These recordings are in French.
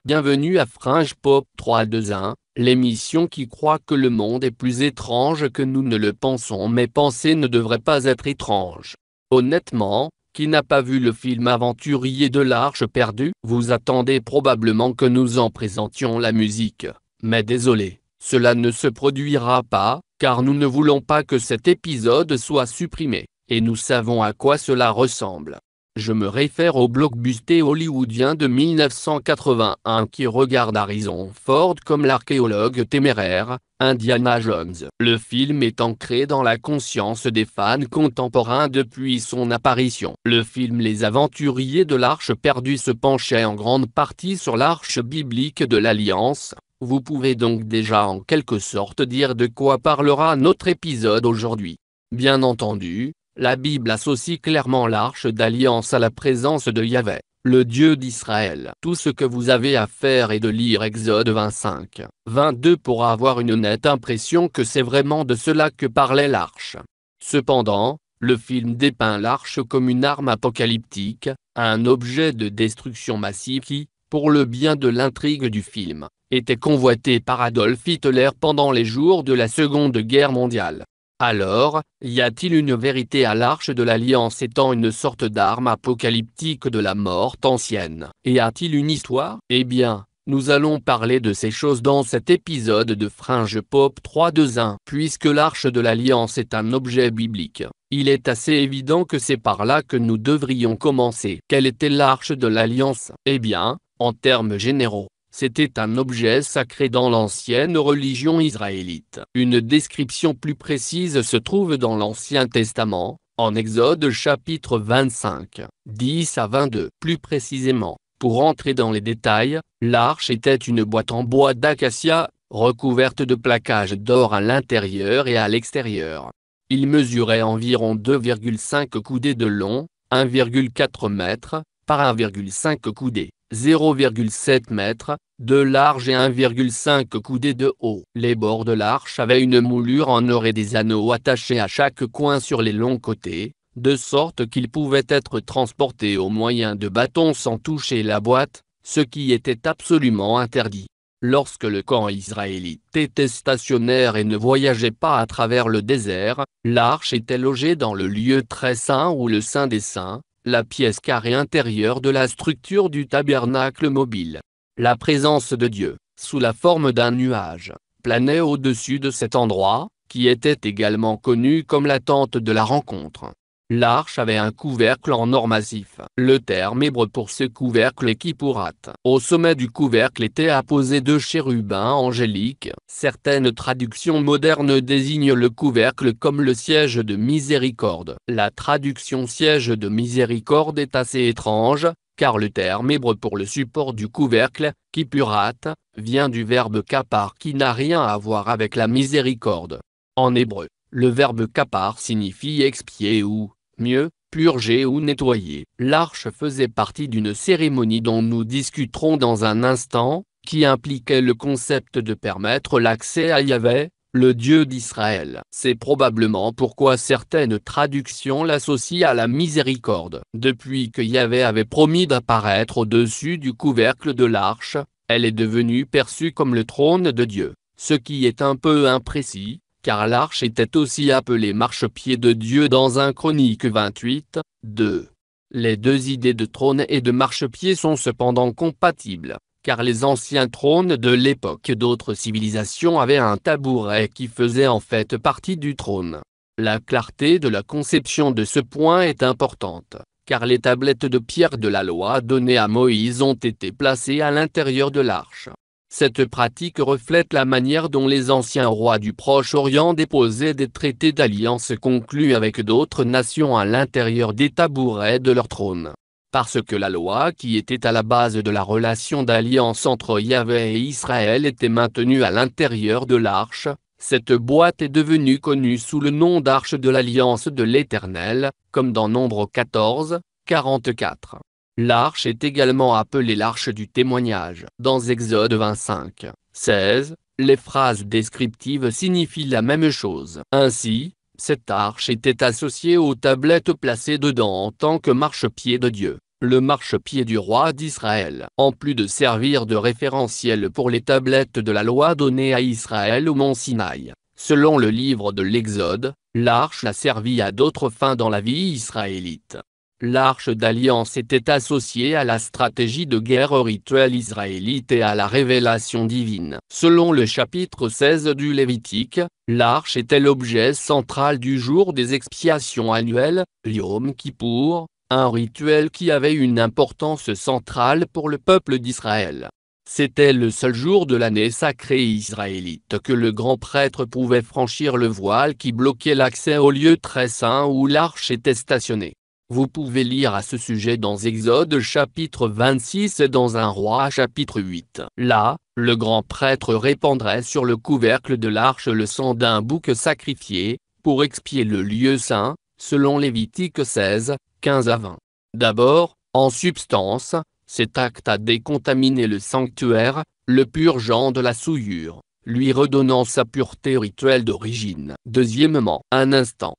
Bienvenue à Fringe Pop 321, l'émission qui croit que le monde est plus étrange que nous ne le pensons, mais penser ne devrait pas être étrange. Honnêtement, qui n'a pas vu le film Aventurier de l'Arche perdue? Vous attendez probablement que nous en présentions la musique, mais désolé, cela ne se produira pas, car nous ne voulons pas que cet épisode soit supprimé, et nous savons à quoi cela ressemble. Je me réfère au blockbuster hollywoodien de 1981 qui regarde Harrison Ford comme l'archéologue téméraire, Indiana Jones. Le film est ancré dans la conscience des fans contemporains depuis son apparition. Le film Les Aventuriers de l'Arche perdue se penchait en grande partie sur l'arche biblique de l'Alliance. Vous pouvez donc déjà en quelque sorte dire de quoi parlera notre épisode aujourd'hui. Bien entendu, la Bible associe clairement l'arche d'alliance à la présence de Yahvé, le Dieu d'Israël. Tout ce que vous avez à faire est de lire Exode 25, 22 pour avoir une nette impression que c'est vraiment de cela que parlait l'arche. Cependant, le film dépeint l'arche comme une arme apocalyptique, un objet de destruction massive qui, pour le bien de l'intrigue du film, était convoité par Adolf Hitler pendant les jours de la Seconde Guerre mondiale. Alors, y a-t-il une vérité à l'Arche de l'Alliance étant une sorte d'arme apocalyptique de la mort ancienne? Et a-t-il une histoire? Eh bien, nous allons parler de ces choses dans cet épisode de Fringe Pop 321. Puisque l'Arche de l'Alliance est un objet biblique, il est assez évident que c'est par là que nous devrions commencer. Quelle était l'Arche de l'Alliance? Eh bien, en termes généraux, c'était un objet sacré dans l'ancienne religion israélite. Une description plus précise se trouve dans l'Ancien Testament, en Exode chapitre 25, 10 à 22. Plus précisément, pour entrer dans les détails, l'arche était une boîte en bois d'acacia, recouverte de plaquage d'or à l'intérieur et à l'extérieur. Il mesurait environ 2,5 coudées de long, 1,4 mètres, par 1,5 coudées, 0,7 mètres, de large et 1,5 coudées de haut. Les bords de l'arche avaient une moulure en or et des anneaux attachés à chaque coin sur les longs côtés, de sorte qu'ils pouvaient être transportés au moyen de bâtons sans toucher la boîte, ce qui était absolument interdit. Lorsque le camp israélite était stationnaire et ne voyageait pas à travers le désert, l'arche était logée dans le lieu très saint ou le Saint des Saints, la pièce carrée intérieure de la structure du tabernacle mobile. La présence de Dieu, sous la forme d'un nuage, planait au-dessus de cet endroit, qui était également connu comme la tente de la rencontre. L'arche avait un couvercle en or massif. Le terme hébreu pour ce couvercle est kippurat. Au sommet du couvercle étaient apposés deux chérubins angéliques. Certaines traductions modernes désignent le couvercle comme le siège de miséricorde. La traduction siège de miséricorde est assez étrange, car le terme hébreu pour le support du couvercle, kippurat, vient du verbe kapar qui n'a rien à voir avec la miséricorde. En hébreu, le verbe kapar signifie expier ou, mieux, purger ou nettoyer. L'arche faisait partie d'une cérémonie dont nous discuterons dans un instant, qui impliquait le concept de permettre l'accès à Yahvé, le Dieu d'Israël. C'est probablement pourquoi certaines traductions l'associent à la miséricorde. Depuis que Yahvé avait promis d'apparaître au-dessus du couvercle de l'arche, elle est devenue perçue comme le trône de Dieu, ce qui est un peu imprécis, car l'arche était aussi appelée marchepied de Dieu dans 1 Chronique 28, 2. Les deux idées de trône et de marchepied sont cependant compatibles, car les anciens trônes de l'époque d'autres civilisations avaient un tabouret qui faisait en fait partie du trône. La clarté de la conception de ce point est importante, car les tablettes de pierre de la loi données à Moïse ont été placées à l'intérieur de l'arche. Cette pratique reflète la manière dont les anciens rois du Proche-Orient déposaient des traités d'alliance conclus avec d'autres nations à l'intérieur des tabourets de leur trône. Parce que la loi qui était à la base de la relation d'alliance entre Yahvé et Israël était maintenue à l'intérieur de l'arche, cette boîte est devenue connue sous le nom d'Arche de l'Alliance de l'Éternel, comme dans Nombre 14, 44. L'arche est également appelée l'arche du témoignage. Dans Exode 25, 16, les phrases descriptives signifient la même chose. Ainsi, cette arche était associée aux tablettes placées dedans en tant que marchepied de Dieu. le marchepied du roi d'Israël. En plus de servir de référentiel pour les tablettes de la loi données à Israël au mont Sinaï, selon le livre de l'Exode, l'arche a servi à d'autres fins dans la vie israélite. L'arche d'alliance était associée à la stratégie de guerre rituelle israélite et à la révélation divine. Selon le chapitre 16 du Lévitique, l'arche était l'objet central du jour des expiations annuelles, Yom Kippour, un rituel qui avait une importance centrale pour le peuple d'Israël. C'était le seul jour de l'année sacrée israélite que le grand prêtre pouvait franchir le voile qui bloquait l'accès au lieu très saint où l'arche était stationnée. Vous pouvez lire à ce sujet dans Exode chapitre 26 et dans 1 Roi chapitre 8. Là, le grand prêtre répandrait sur le couvercle de l'arche le sang d'un bouc sacrifié, pour expier le lieu saint, selon Lévitique 16, 15 à 20. D'abord, en substance, cet acte a décontaminé le sanctuaire, le purgeant de la souillure, lui redonnant sa pureté rituelle d'origine. Deuxièmement, un instant.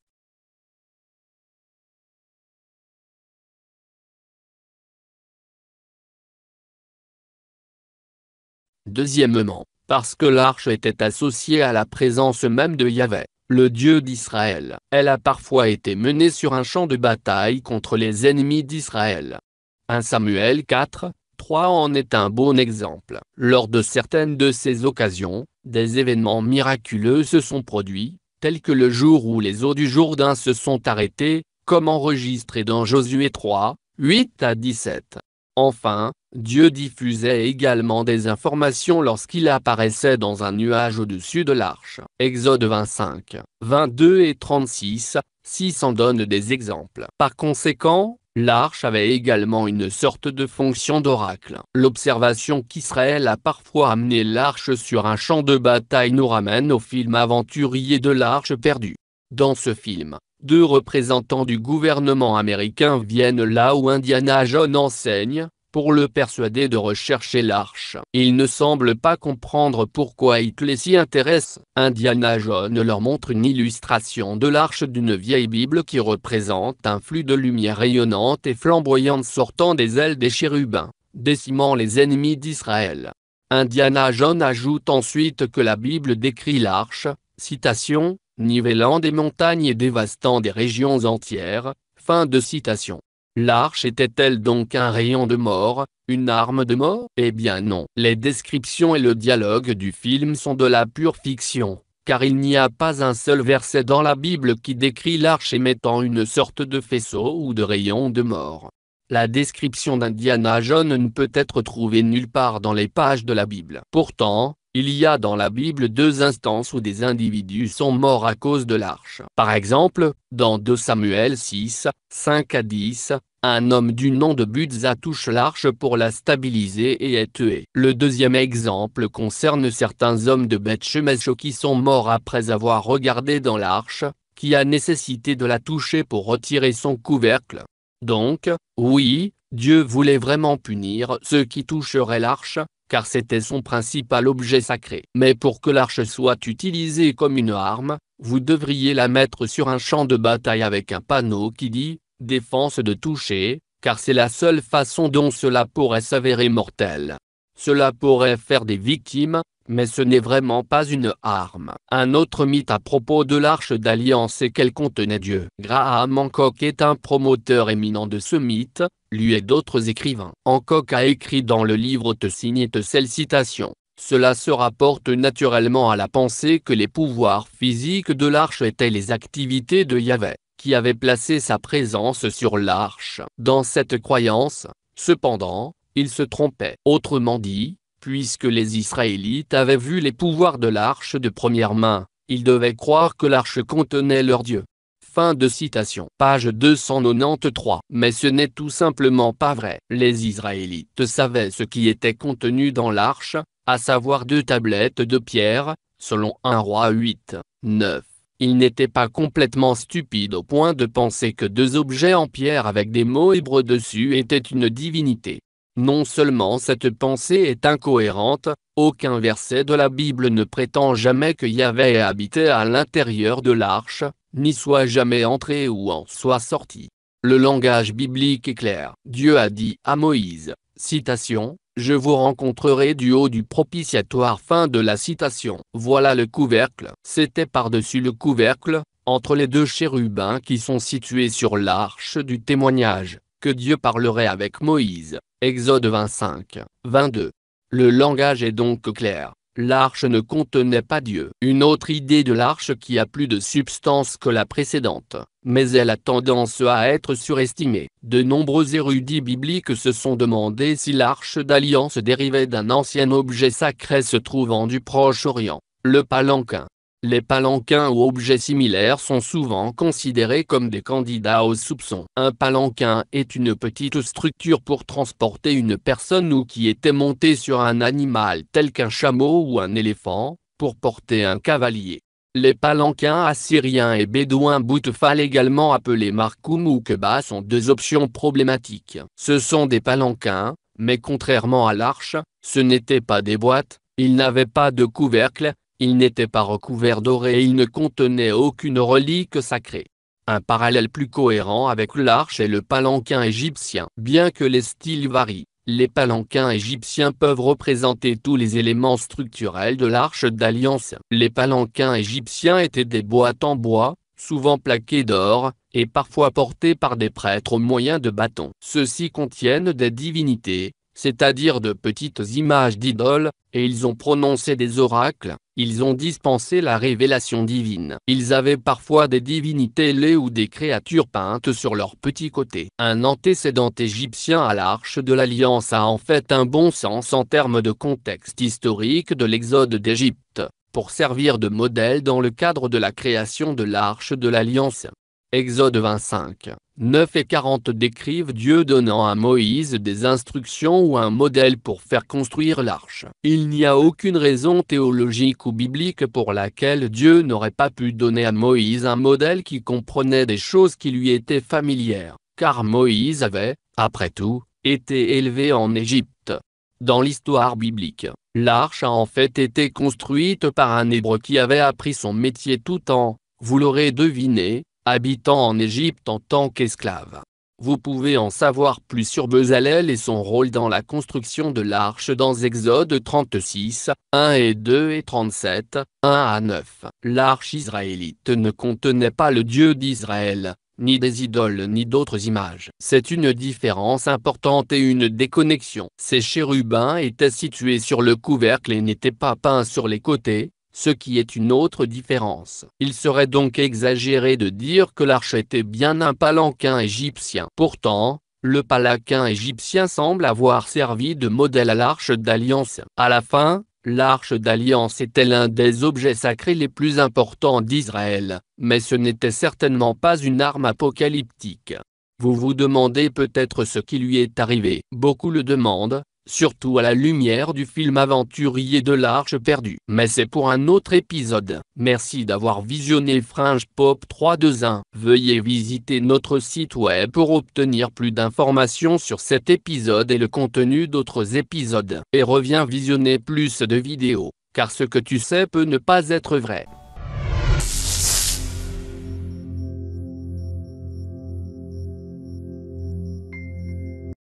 Deuxièmement, parce que l'arche était associée à la présence même de Yahvé, le Dieu d'Israël. Elle a parfois été menée sur un champ de bataille contre les ennemis d'Israël. 1 Samuel 4, 3 en est un bon exemple. Lors de certaines de ces occasions, des événements miraculeux se sont produits, tels que le jour où les eaux du Jourdain se sont arrêtées, comme enregistré dans Josué 3, 8 à 17. Enfin, Dieu diffusait également des informations lorsqu'il apparaissait dans un nuage au-dessus de l'arche. Exode 25, 22 et 36, 6 en donnent des exemples. Par conséquent, l'arche avait également une sorte de fonction d'oracle. L'observation qu'Israël a parfois amené l'arche sur un champ de bataille nous ramène au film aventurier de l'arche perdue. Dans ce film, 2 représentants du gouvernement américain viennent là où Indiana Jones enseigne, pour le persuader de rechercher l'arche. Il ne semble pas comprendre pourquoi Hitler s'y intéresse. Indiana Jones leur montre une illustration de l'arche d'une vieille Bible qui représente un flux de lumière rayonnante et flamboyante sortant des ailes des chérubins, décimant les ennemis d'Israël. Indiana Jones ajoute ensuite que la Bible décrit l'arche, citation, nivellant des montagnes et dévastant des régions entières, fin de citation. L'arche était-elle donc un rayon de mort, une arme de mort? Eh bien non. Les descriptions et le dialogue du film sont de la pure fiction, car il n'y a pas un seul verset dans la Bible qui décrit l'arche émettant une sorte de faisceau ou de rayon de mort. La description d'Indiana Jones ne peut être trouvée nulle part dans les pages de la Bible. Pourtant, il y a dans la Bible 2 instances où des individus sont morts à cause de l'arche. Par exemple, dans 2 Samuel 6, 5 à 10, un homme du nom de Buzza touche l'arche pour la stabiliser et est tué. Le deuxième exemple concerne certains hommes de Beth-Shemesh qui sont morts après avoir regardé dans l'arche, qui a nécessité de la toucher pour retirer son couvercle. Donc, oui, Dieu voulait vraiment punir ceux qui toucheraient l'arche, car c'était son principal objet sacré. Mais pour que l'arche soit utilisée comme une arme, vous devriez la mettre sur un champ de bataille avec un panneau qui dit « Défense de toucher », car c'est la seule façon dont cela pourrait s'avérer mortel. Cela pourrait faire des victimes, mais ce n'est vraiment pas une arme. Un autre mythe à propos de l'arche d'alliance est qu'elle contenait Dieu. Graham Hancock est un promoteur éminent de ce mythe, lui et d'autres écrivains. Hancock a écrit dans le livre Te signe celle citation. Cela se rapporte naturellement à la pensée que les pouvoirs physiques de l'arche étaient les activités de Yahvé, qui avait placé sa présence sur l'arche. Dans cette croyance, cependant, il se trompait. Autrement dit, puisque les Israélites avaient vu les pouvoirs de l'arche de première main, ils devaient croire que l'arche contenait leur Dieu. Fin de citation. Page 293. Mais ce n'est tout simplement pas vrai. Les Israélites savaient ce qui était contenu dans l'arche, à savoir 2 tablettes de pierre, selon 1 Roi 8, 9. Ils n'étaient pas complètement stupides au point de penser que 2 objets en pierre avec des mots hébreux dessus étaient une divinité. Non seulement cette pensée est incohérente, aucun verset de la Bible ne prétend jamais que Yahvé ait habité à l'intérieur de l'arche, ni soit jamais entré ou en soit sorti. Le langage biblique est clair. Dieu a dit à Moïse, citation, « Je vous rencontrerai du haut du propitiatoire ». Fin de la citation. Voilà le couvercle. C'était par-dessus le couvercle, entre les deux chérubins qui sont situés sur l'arche du témoignage, que Dieu parlerait avec Moïse. Exode 25, 22. Le langage est donc clair. L'arche ne contenait pas Dieu. Une autre idée de l'arche qui a plus de substance que la précédente, mais elle a tendance à être surestimée. De nombreux érudits bibliques se sont demandé si l'arche d'alliance dérivait d'un ancien objet sacré se trouvant du Proche-Orient, le palanquin. Les palanquins ou objets similaires sont souvent considérés comme des candidats au soupçon. Un palanquin est une petite structure pour transporter une personne ou qui était montée sur un animal tel qu'un chameau ou un éléphant, pour porter un cavalier. Les palanquins assyriens et bédouins Boutefal, également appelés Markoum ou Keba, sont deux options problématiques. Ce sont des palanquins, mais contrairement à l'arche, ce n'étaient pas des boîtes, ils n'avaient pas de couvercle, ils n'étaient pas recouverts d'or et ils ne contenaient aucune relique sacrée. Un parallèle plus cohérent avec l'arche est le palanquin égyptien. Bien que les styles varient, les palanquins égyptiens peuvent représenter tous les éléments structurels de l'arche d'alliance. Les palanquins égyptiens étaient des boîtes en bois, souvent plaquées d'or, et parfois portées par des prêtres au moyen de bâtons. Ceux-ci contiennent des divinités, c'est-à-dire de petites images d'idoles, et ils ont prononcé des oracles, ils ont dispensé la révélation divine. Ils avaient parfois des divinités ailées ou des créatures peintes sur leur petit côté. Un antécédent égyptien à l'arche de l'Alliance a en fait un bon sens en termes de contexte historique de l'exode d'Égypte, pour servir de modèle dans le cadre de la création de l'arche de l'Alliance. Exode 25, 9 et 40 décrivent Dieu donnant à Moïse des instructions ou un modèle pour faire construire l'arche. Il n'y a aucune raison théologique ou biblique pour laquelle Dieu n'aurait pas pu donner à Moïse un modèle qui comprenait des choses qui lui étaient familières, car Moïse avait, après tout, été élevé en Égypte. Dans l'histoire biblique, l'arche a en fait été construite par un Hébreu qui avait appris son métier tout en, vous l'aurez deviné, habitant en Égypte en tant qu'esclave. Vous pouvez en savoir plus sur Bezalel et son rôle dans la construction de l'arche dans Exode 36, 1 et 2 et 37, 1 à 9. L'arche israélite ne contenait pas le Dieu d'Israël, ni des idoles ni d'autres images. C'est une différence importante et une déconnexion. Ces chérubins étaient situés sur le couvercle et n'étaient pas peints sur les côtés, ce qui est une autre différence. Il serait donc exagéré de dire que l'arche était bien un palanquin égyptien. Pourtant, le palanquin égyptien semble avoir servi de modèle à l'arche d'alliance. À la fin, l'arche d'alliance était l'un des objets sacrés les plus importants d'Israël, mais ce n'était certainement pas une arme apocalyptique. Vous vous demandez peut-être ce qui lui est arrivé. Beaucoup le demandent, surtout à la lumière du film aventurier de l'Arche perdue. Mais c'est pour un autre épisode. Merci d'avoir visionné Fringe Pop 321. Veuillez visiter notre site web pour obtenir plus d'informations sur cet épisode et le contenu d'autres épisodes. Et reviens visionner plus de vidéos, car ce que tu sais peut ne pas être vrai.